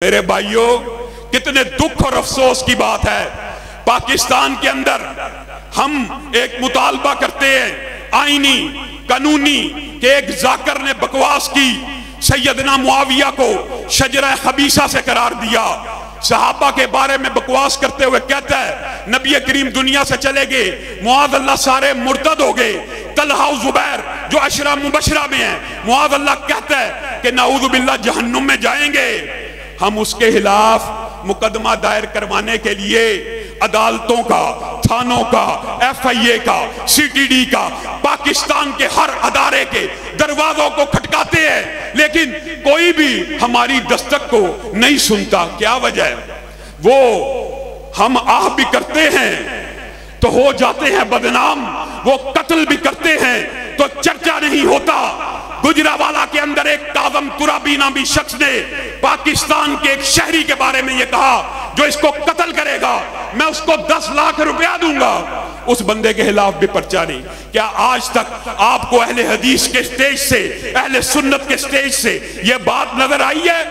میرے بھائیوں، کتنے دکھ اور افسوس کی بات ہے، پاکستان کے اندر ہم ایک مطالبہ کرتے ہیں آئینی قانونی کہ ایک ذاکر نے بکواس کی، سیدنا معاویہ کو شجرہ خبیثہ سے قرار دیا، صحابہ کے بارے میں بکواس کرتے ہوئے کہتا ہے نبی کریم دنیا سے چلے گئے، معاذ اللہ سارے مرتد ہو گئے۔ طلحہ و زبیر جو عشرہ مبشرہ میں ہیں، معاذ اللہ کہتا ہے کہ نعوذ باللہ جہنم میں جائیں گے۔ ہم اس کے خلاف مقدمہ دائر کروانے کے لیے عدالتوں کا، تھانوں کا، ایف آئی اے کا، سی ٹی ڈی کا، پاکستان کے ہر ادارے کے دروازوں کو کھٹکاتے ہیں، لیکن کوئی بھی ہماری دستک کو نہیں سنتا۔ کیا وجہ ہے؟ وہ ہم آہ بھی کرتے ہیں تو ہو جاتے ہیں بدنام، وہ قتل بھی کرتے ہیں تو چرچا نہیں ہوتا۔ گجرانوالہ کے اندر ایک کاظم ترابی نامی شخص نے پاکستان کے ایک شہری کے بارے میں یہ کہا جو اس کو قتل کرے گا میں اس کو 10 لاکھ روپیہ دوں گا۔ اس بندے کے خلاف بھی پرچہ نہیں۔ کیا آج تک آپ کو اہل حدیث کے سٹیج سے، اہل سنت کے سٹیج سے یہ بات نظر آئی ہے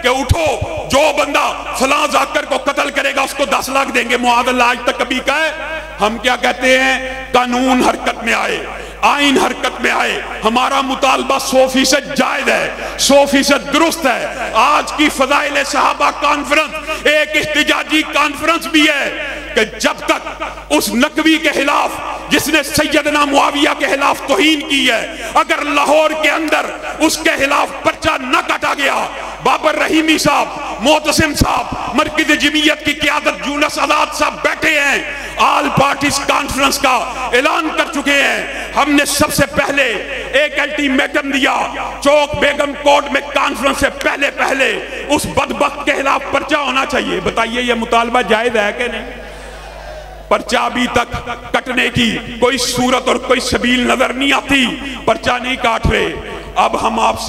کہ اٹھو جو بندہ فلاں ذاکر کو قتل کرے گا اس کو 10 لاکھ دیں گے؟ معاذ اللہ آج تک کبھی کہا ہے؟ ہم کیا کہتے ہیں؟ قانون حرکت میں آئے، آئین حرکت میں آئے، ہمارا مطالبہ 100% جائز ہے، 100% درست ہے۔ آج کی فضائل صحابہ کانفرنس ایک احتجاجی کانفرنس بھی ہے کہ جب تک اس نقوی کے خلاف جس نے سیدنا معاویہ کے خلاف توہین کی ہے، اگر لاہور کے اندر اس کے خلاف پرچہ نہ کاٹا گیا، بابر رحیمی صاحب، معتصم صاحب، مرکز جمعیت کی قیادت یونس آزاد صاحب بیٹھے ہیں، آل پارٹیز کانفرنس کا اعلان کر چکے ہیں۔ ہم نے سب سے پہلے ایک الٹیمیٹم دیا، چوک بیگم کوٹ میں کانفرنس سے پہلے اس بدبخت کے خلاف پرچہ ہونا چاہیے۔ بتائیے یہ مطالبہ جائز ہے کہ نہیں؟ پرچہ ابھی تک کٹنے کی کوئی صورت اور کوئی سبیل نظر نہیں آتی، پرچہ نہیں کاٹ رہے۔ اب ہم آپ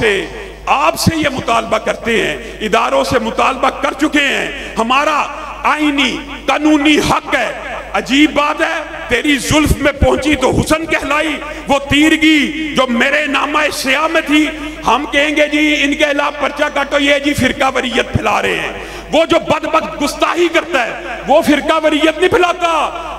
سے یہ مطالبہ کرتے ہیں، اداروں سے مطالبہ کر چکے ہیں، ہمارا آئینی قانونی حق ہے۔ عجیب بات ہے، تیری زلف میں پہنچی تو حسن کہلائی، وہ تیرگی جو میرے نامہ سیاہ میں تھی، ہم کہیں گے جی ان کے خلاف پرچہ کاٹو، یہ جی فرقہ وریت پھیلا رہے ہیں۔ وہ جو بدبخت گستاخی کرتا ہے وہ فرقہ وریت نہیں پھیلاتا،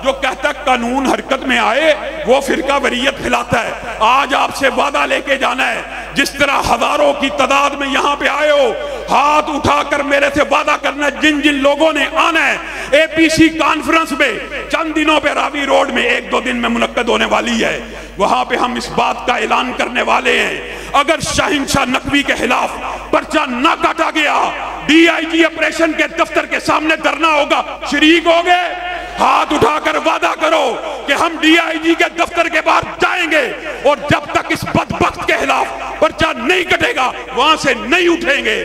جو کہتا ہے قانون حرکت میں آئے وہ فرقہ وریت پھیلاتا ہے۔ آج آپ سے وعدہ لے کے جانا ہے، جس طرح ہزاروں کی تعداد میں یہاں پہ آئے ہو، ہاتھ اٹھا کر میرے سے وعدہ کرنا جن لوگوں نے آنا ہے۔ اے پی سی کانفرنس میں چند دنوں پہ راوی روڈ میں 1-2 دن میں منعقد ہونے والی ہے، وہاں پہ ہم اس بات کا اعلان کرنے والے ہیں اگر شاہنشاہ نقوی کے خلاف پرچہ نہ کاٹا گیا، ڈی آئی جی آپریشن کے دفتر کے سامنے دھرنا ہوگا۔ شریک ہو گئے؟ ہاتھ اٹھا کر وعدہ کرو کہ ہم ڈی آئی جی کے دفتر کے باہر جائیں گے، اور جب تک اس بدبخت کے خلاف پرچہ نہیں کٹے گا وہاں سے نہیں اٹھیں گے۔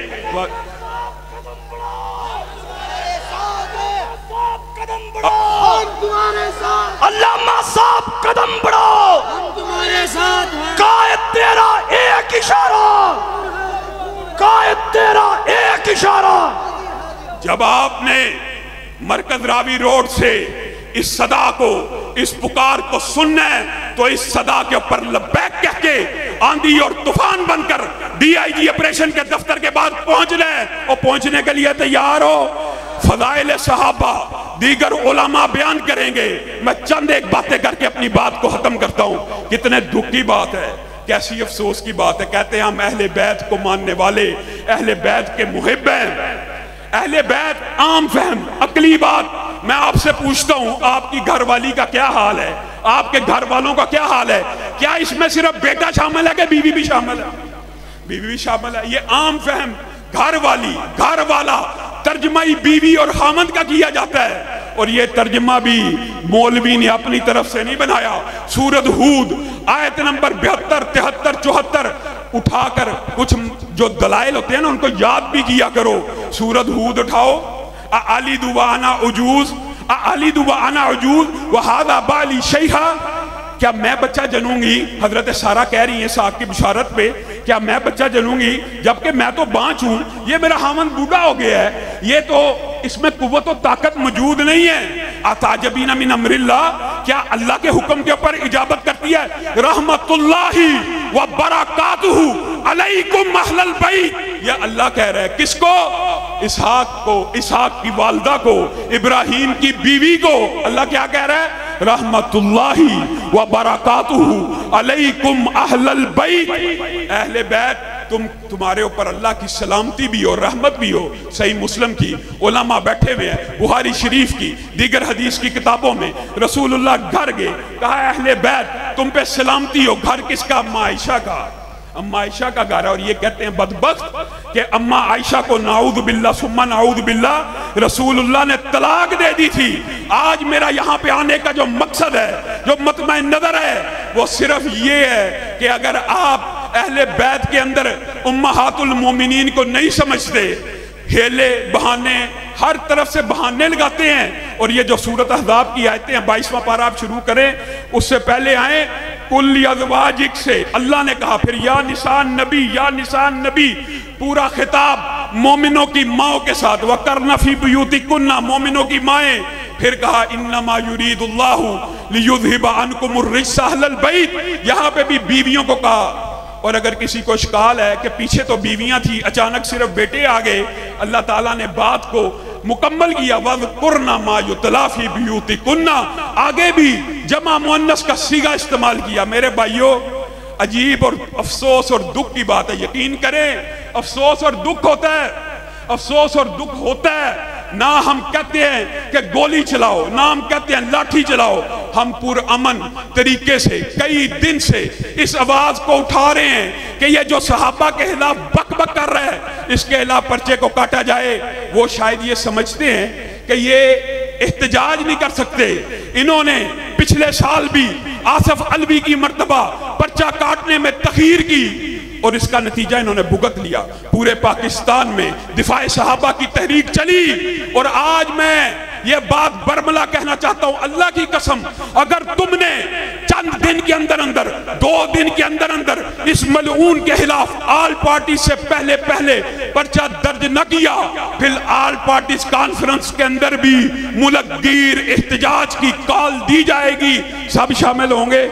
علامہ صاحب قدم بڑھاؤ، قائد تیرا ایک اشارہ، قائد تیرا ایک اشارہ۔ جب آپ نے مرکز راوی روڈ سے اس صدا کو، اس پکار کو سننا ہے تو اس صدا کے اوپر لبیک کہہ کے آندھی اور طوفان بن کر ڈی آئی جی آپریشن کے دفتر کے بعد پہنچنا ہے، اور پہنچنے کے لیے تیار ہو۔ فضائل صحابہ دیگر علماء بیان کریں گے، میں چند ایک باتیں کر کے اپنی بات کو ختم کرتا ہوں۔ کتنے دکھ کی بات ہے، کیسی افسوس کی بات ہے۔ کہتے ہیں ہم اہل بیت کو ماننے والے، اہل بیت کے محب ہیں۔ اہل بیت عام فہم، عقلی بات۔ میں آپ سے پوچھتا ہوں آپ کی گھر والی کا کیا حال ہے؟ آپ کے گھر والوں کا کیا حال ہے؟ کیا اس میں صرف بیٹا شامل ہے کہ بیوی بھی شامل ہے؟ بیوی بھی شامل ہے۔ یہ عام فہم گھر والی، گھر والا ترجمہ بیوی اور خامند کا کیا جاتا ہے، اور یہ ترجمہ بھی مولوی نے اپنی طرف سے نہیں بنایا۔ سورۃ ہود آیت نمبر 72، 73، 74 اٹھا کر کچھ جو دلائل ہوتے ہیں نا ان کو یاد بھی کیا کرو۔ سورۃ ہود اٹھاؤ، اَأَلِدُ وَأَنَا عُجُوزٌ اَأَلِدُ وَأَنَا عُجُوزٌ وَهَذَا بَالِي شَيْخًا۔ کیا میں بچہ جنوں گی؟ حضرت سارہ کہہ رہی ہیں ساق کی بشارت پہ، کیا میں بچہ جنوں گی جبکہ میں تو بانچ ہوں، یہ میرا خامند بوڑھا ہو گیا ہے، یہ تو اس میں قوت و طاقت موجود نہیں ہے۔ اتعجبین من امر اللہ، کیا اللہ کے حکم کے اوپر اجابت کرتی ہے؟ رحمت اللہ و برکاتہ علیکم اہل البیت، یہ اللہ کہہ رہا ہے کس کو؟ اسحاق کی والدہ کو، ابراہیم کی بیوی کو اللہ کیا کہہ رہا ہے؟ رحمت اللہ و برکاتہ علیکم اہل البیت، اہل بیت تمہارے اوپر اللہ کی سلامتی بھی ہو، رحمت بھی ہو۔ صحیح مسلم کی علماء بیٹھے ہوئے ہیں، بخاری شریف کی دیگر حدیث کی کتابوں میں رسول اللہ گھر گئے، کہا اہل بیت تم پہ سلامتی ہو۔ گھر کس کا؟ اماں عائشہ کا، اماں عائشہ کا گھر ہے۔ اور یہ کہتے ہیں بدبخت کہ اماں عائشہ کو نعوذ باللہ ثم نعوذ باللہ رسول اللہ نے طلاق دے دی تھی۔ آج میرا یہاں پہ آنے کا جو مقصد ہے، جو مطمع نظر ہے، وہ صرف یہ ہے کہ اگر آپ اہل بیت کے اندر امہات المومنین کو نہیں سمجھتے، ہیلے بہانے ہر طرف سے بہانے لگاتے ہیں۔ اور یہ جو سورۃ احزاب کی آیتیں ہیں، 22واں پارہ آپ شروع کریں، اس سے پہلے آئیں کل ازواجک سے اللہ نے کہا، پھر یا نساء نبی، یا نساء نبی، پورا خطاب مومنوں کی ماؤں کے ساتھ، وَقَرْنَ فِي بُيُوتِكُنَّ، مومنوں کی مائیں۔ پھر کہا انما یرید اللہ لیذھب عنکم الرجس اہل البیت، یہاں پہ بھی بیویوں کو کہا۔ اور اگر کسی کو اشکال ہے کہ پیچھے تو بیویاں تھی، اچانک صرف بیٹے آگئے، اللہ تعالیٰ نے بات کو مکمل کیا، وَذْكُرْنَ مَا يُتْلَى فِي بِيُوتِكُنَّ، آگے بھی جمع مؤنث کا صیغہ استعمال کیا۔ میرے بھائیوں، عجیب اور افسوس اور دکھ کی بات ہے، یقین کریں افسوس اور دکھ ہوتا ہے، افسوس اور دکھ ہوتا ہے۔ نہ ہم کہتے ہیں کہ گولی چلاؤ، نہ ہم کہتے ہیں لاٹھی چلاؤ، ہم پرامن طریقے سے کئی دن سے اس آواز کو اٹھا رہے ہیں کہ یہ جو صحابہ کے خلاف بک بک کر رہا ہے، اس کے خلاف پرچے کو کاٹا جائے۔ وہ شاید یہ سمجھتے ہیں کہ یہ احتجاج نہیں کر سکتے۔ انہوں نے پچھلے سال بھی آصف علوی کی مرتبہ پرچہ کاٹنے میں تخیر کی، اور اس کا نتیجہ انہوں نے بھگت لیا۔ پورے پاکستان میں دفاع صحابہ کی تحریک چلی، اور آج میں یہ بات برملا کہنا چاہتا ہوں، اللہ کی قسم اگر تم نے چند دن کے اندر 2 دن کے اندر اس ملعون کے خلاف آل پارٹی سے پہلے پرچہ درج نہ کیا، پھر آل پارٹیز کانفرنس کے اندر بھی ملک گیر احتجاج کی کال دی جائے گی، سب شامل ہوں گے۔